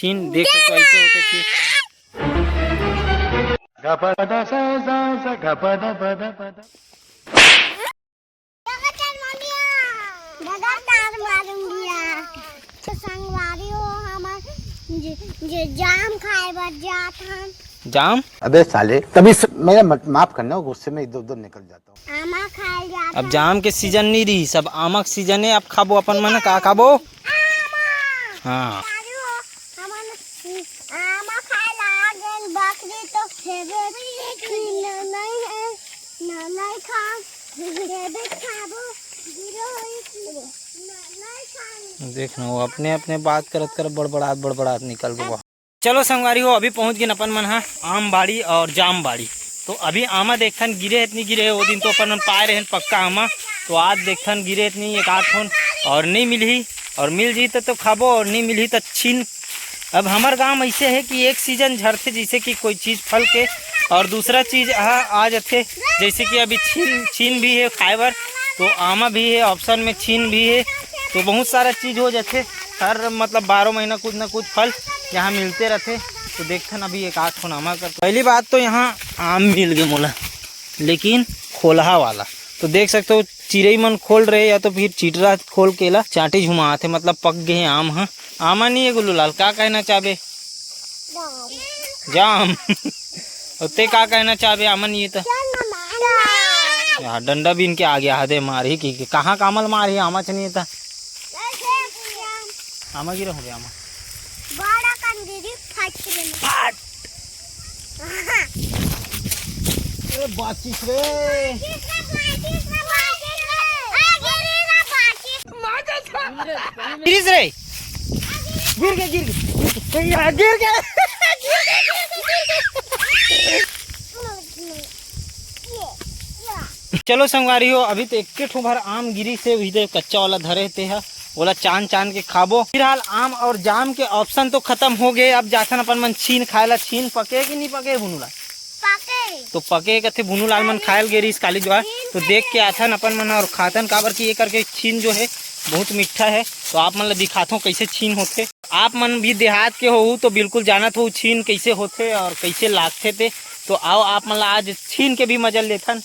छीन देख सकते हो ऐसे होते छीन। जाम खाए बर जात हम। जाम? अबे साले तभी मेरा माफ करना, गुस्से में इधर उधर निकल जाता हूँ। आमा खाए जात। अब जाम के सीजन नहीं रही, सब आमक सीजन है। अब खाबो अपन मन का खाबो। हाँ आमा खाए लागल बकरी तो खेबे नहीं खा खेबे खाबो देखना वो अपने अपने बात करत कर बड़बड़ात निकल गए। चलो संगवारी हो, अभी पहुंच गए अपन मन है आम बाड़ी और जाम बाड़ी। तो अभी आमा देखन गिरे इतनी गिरे, वो दिन तो अपन पाए रहे पक्का आमा। तो आज देखन गिरे इतनी एक आठ ठोन और नहीं मिली, और मिल जी तो खाबो और नहीं मिली तो छीन। अब हमार गांव ऐसे है कि एक सीजन झरते जैसे कि कोई चीज़ फल के, और दूसरा चीज़ आ जाते जैसे कि अभी छीन भी है फाइबर, तो आमा भी है ऑप्शन में, छीन भी है, तो बहुत सारा चीज़ हो जाते। हर मतलब 12 महीना कुछ ना कुछ फल यहाँ मिलते रहते। तो देखते ना अभी एक आठ ठोन आमा कर। पहली बात तो यहाँ आम मिल गए मोला, लेकिन खोलहा वाला। तो देख सकते हो चिड़ई मन खोल रहे, या तो फिर चीटरा खोल के ला चाटी झुमाते, मतलब पक गए आम। हाँ आमा नहीं है गुल्लू लाल, क्या कहना चाहे? जाम। उतने क्या कहना चाहे आमा नहीं है तो यार डंडा भी इनके आ गया हदे मारी की कहाँ कामल मारी आमा चनिए था। आमा गिरा हो गया आमा बड़ा कंदीरी फट अरे बाचिस रे गिरिस रे गिर गया चलो संगवारी हो, अभी तो एक ठो भर आम गिरी से इधर कच्चा वाला धरे थे है, बोला चांद के खाबो। फिलहाल आम और जाम के ऑप्शन तो खत्म हो गए। अब जाथन अपन मन छीन खाएला। छीन पके कि नहीं पके भुनुला? पके। तो पके कथे भुनुलाल मन खायल गे रही काली जो है, तो देख के आथन अपन मन और खातन काबर की ये करके छीन जो है बहुत मीठा है। तो आप मन ला दिखाता हूँ कैसे छीन होते। आप मन भी देहात के हो तो बिल्कुल जानत हो छीन कैसे होते और कैसे लागते थे। तो आओ आप मन ला आज छीन के भी मजा लेथन।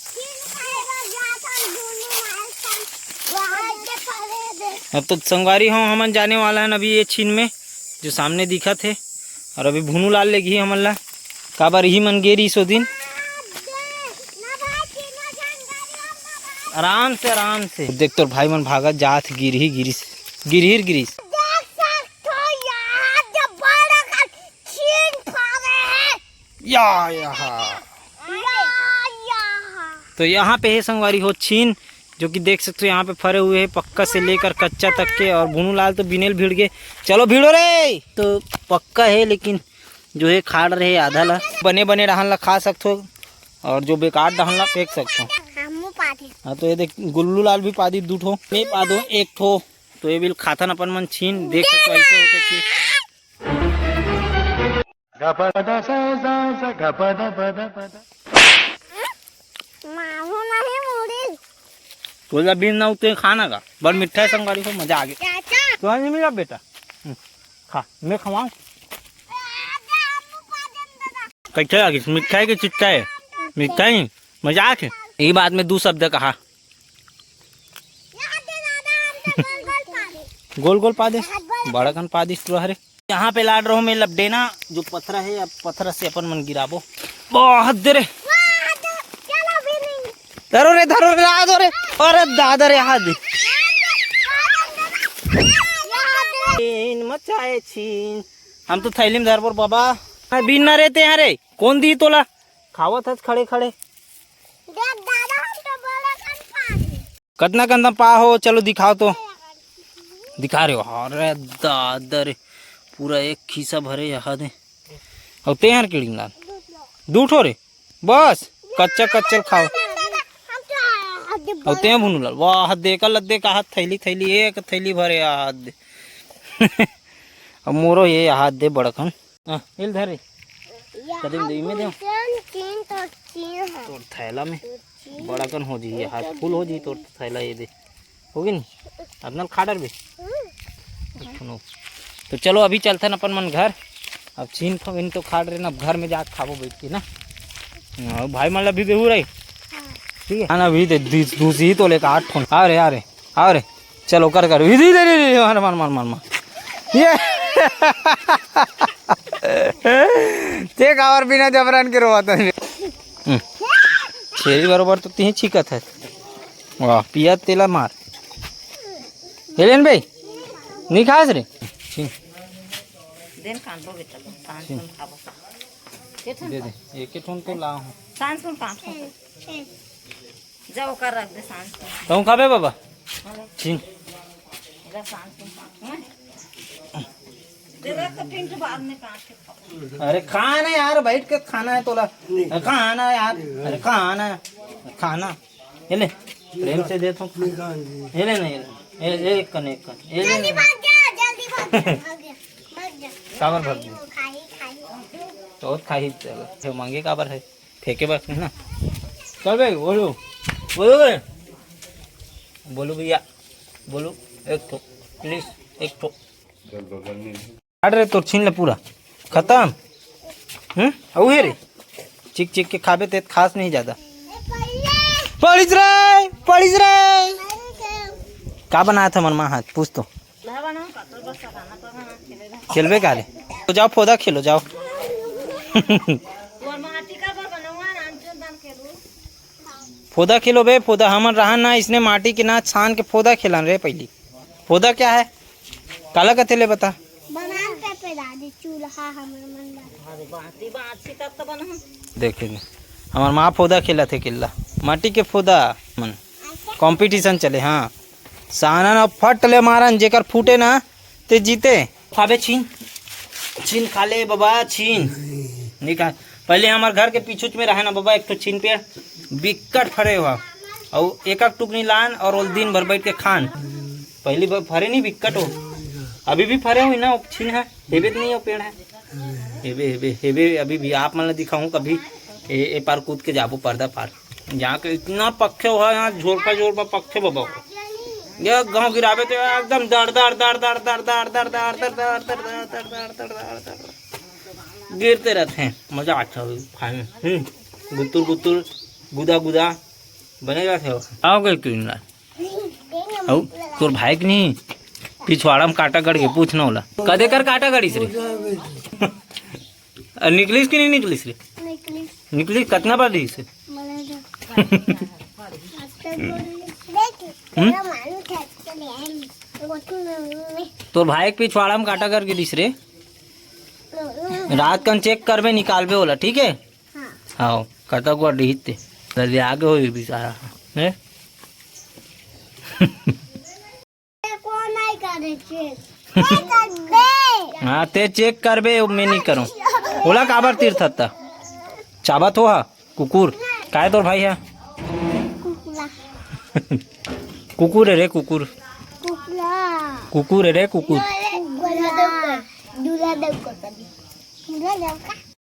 अब तो संगवारी हो हमन जाने वाला है अभी ये छीन में जो सामने दिखा थे, और अभी भुनू लाल ले गई हमन ला काबर ही मन गेरी सो दिन। आराम से देख तो भाई मन भागत जात गिरिस तो यहाँ पे है संगवारी हो छीन, जो कि देख सकते हो यहाँ पे फरे हुए हैं पक्का से लेकर कच्चा तक के। और भुनू लाल तो बिनेल भिड़ गए। चलो भिड़ो रे। तो पक्का है लेकिन जो है खाड़ रहे आधा ला बने रहन ला खा सकते हो, और जो बेकार रहन ला फेंक सकते हो। हाँ तो ये देख गुल्लू लाल भी पादी दू ठो नहीं पा दो एक ठो। तो ये भी खातन अपन मन छीन देख सकते हो ऐसे होते छीन। तो बिन ना उतने खाना का बड़ मिठा है संगवारी को मजा आ गया। तो नहीं मिला बेटा खा मैं खवाऊं कैसे आ गई मिठा है कि चिट्टा है? मिठा ही मजाक है। ये बात में 2 शब्द कहा गोल गोल पा दे बड़ा कन पा दी हरे। यहाँ पे लाड रहो मैं लपडेना जो पत्थर है, अब पत्थर से अपन मन गिराबो बहुत देर। धरो रे दो रे अरे दादा रे हाथ मचाए छीन। हम तो थैली में धर पर बाबा बिन ना रहते हैं रे कौन दी तोला खावत हस खड़े कतना कंदा पा हो। चलो दिखाओ तो दिखा रहे हो। अरे दादा रे पूरा एक खीसा भरे यहाँ दे होते हैं कीड़ी लाल 2 ठो रे बस कच्चा खाओ होते हैं भुनू लाल। वाह देखा लद्दे का हाथ थैली एक थैली भरे हाथ अब मोरो ये हाथ दे बड़कन इल धरे कदम दे में दे तोर थैला में बड़कन हो जी हाथ फुल हो जी तोर थैला ये दे होगी नहीं अपना खाडर भी सुनो तो चलो अभी चलते न अपन मन घर। अब छीन फिन तो खा रहे ना, अब घर में जाके खाबो बैठ के ना। भाई मतलब अभी बेहू रही ठीक है ना, अभी दूसरी तो लेकर 8 फोन आ रहे चलो कर मार मार मार मार मार ये ते गावर बिना जबरन के रोवा छेरी बरोबर तो तीन छिकत है। वाह पिया तेला मार हेलेन भाई नहीं खास रे दिन कांटो बेटा सांस में खाबो दे दे एक ठोन तो ला हूं सांस में कांटो जाओ कर रख दे सांस में तुम खाबे बाबा छीन जा सांस में कांटो दे रख पिंट बाद में काट के खाओ। अरे खाना यार बैठ के खाना है तोला खाना यार अरे खाना ये ले प्रेम से दे तो ये ले नहीं ये एक कन ये ले जल्दी भाग जा काबर भर दे खाई तो खाई जो मांगे काबर है फेंके बस ना चल भाई बोलो भैया बोलो एक तो प्लीज एक तो काट रहे तो छीन ले पूरा खत्म औ है रे चिक के खाबे ते खास नहीं ज्यादा पड़िस रे का बनाया था मनमा हाथ पूछ तो ना बनाओ काटो बस खाना तो खाना खेलेगा खेलबे का रे तो जाओ पौधा खेलो जाओ और माटी का बनाऊंगा रामचंद्र दान खेलो पौधा खेलो बे पौधा हमन रहा ना इसने माटी के ना छान के पौधा खेलन रे पहली पौधा क्या है काला कथे ले बता बना पे दादी चूल्हा हमर मन अरे बाती तब तो बना देखे हमार माँ पौधा खेला थे किल्ला माटी के पौधा मन कंपटीशन चले हाँ साना ना फट ले मारन जेकर फूटे ना ते जीते खाबे छीन खा ले बाबा छीन निकाल पहले हमार घर के पीछू में रहे ना बाबा एक तो छीन पेड़ बिकट फरे हुआ और एक टुकनी लान और उस दिन भर बैठ के खान पहली बार फरे नहीं बिकट हो अभी भी फरे हुई ना छीन है हेबे नहीं हो पेड़ है हेबे अभी भी आप मन दिखाऊं कभी ए पार कूद के जाबो पर्दा पार यहाँ के इतना पक्के हुआ यहाँ झोर पर पक्के बाबा को ये गाँव गिरावे तो एकदम दर गिरते रहते हैं मजा अच्छा हो खाने में गुत्तुर गुदा बनेगा थे आओ गए क्यों ना आओ तोर भाई की नहीं पिछवाड़ा में काटा गड़ के पूछना होला कदे कर काटा गड़ीस रे निकलिस कि नहीं निकलिस रे निकलिस कितना बार दी से तोर भाई के पिछवाड़ा में काटा करके दिस रे रात कन चेक करबे निकालबे होला ठीक है हाँ कटा को डीते जल्दी आगे हो बेचारा है हाँ ते चेक करबे मैं नहीं करूँ बोला काबर तीर्थ था चाबत हो कुकुर काय तोर भाई है कुकुर है रे कुकुर है रे कुकुर